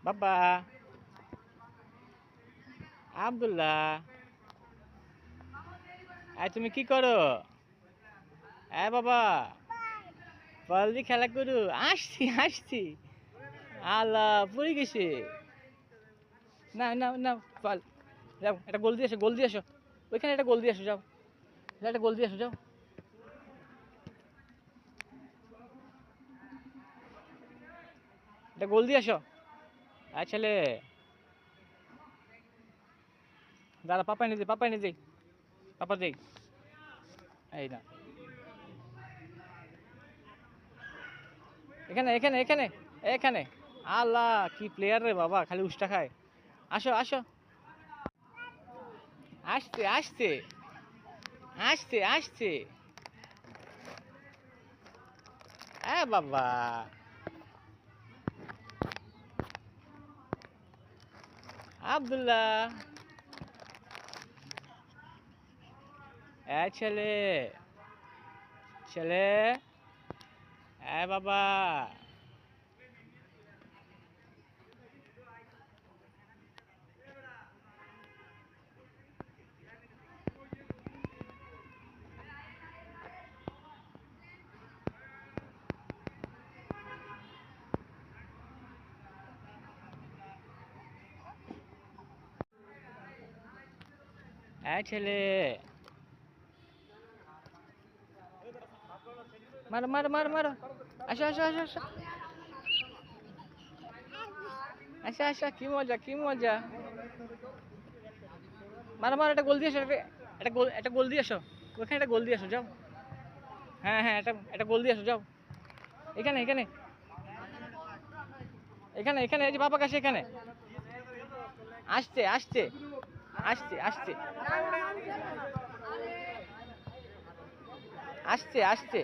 বাবা আব্দুল্লাহ, তুমি কি করো? বাবা বল দি খেলা করু। আসছি আসছি। আল্লাহ পড়ে গেছে। না না না, বল। যাও একটা গোল দিয়ে আসো, গোল দিয়ে আসো। ওইখানে একটা গোল দিয়ে আসো, যাও। একটা গোল দিয়ে আসো, যাও। একটা গোল দিয়ে আসো। ছেলে দাঁড়া, পাপাই নিয়ে যাই, পাপাই নিয়ে যাই, পাপা দেই। এই না, এখানে এখানে এখানে এখানে। আল্লাহ কি প্লেয়ার রে বাবা, খালি উষ্টা খায়। আসো আসো। আসছে আসছে আসছে আসছে। বাবা আব্দুল্লাহ, ছেলে ছেলে, বাবা। ছেলে, মারো মারো মারো মারো। আসো আসো আসো আসো। আচ্ছা আচ্ছা, কি মজা কি মজা। মারো মারো, একটা গোল দিয়ে আসো, একটা গোল দিয়ে আসো। ওখানে একটা গোল দিয়ে আসো, যাও। হ্যাঁ হ্যাঁ, একটা গোল দিয়ে আসো, যাও। এখানে এখানে এখানে এখানে, এই যে বাবা কাছে, এখানে। আসছে আসছে আসছে আসছে আসছে আসছে।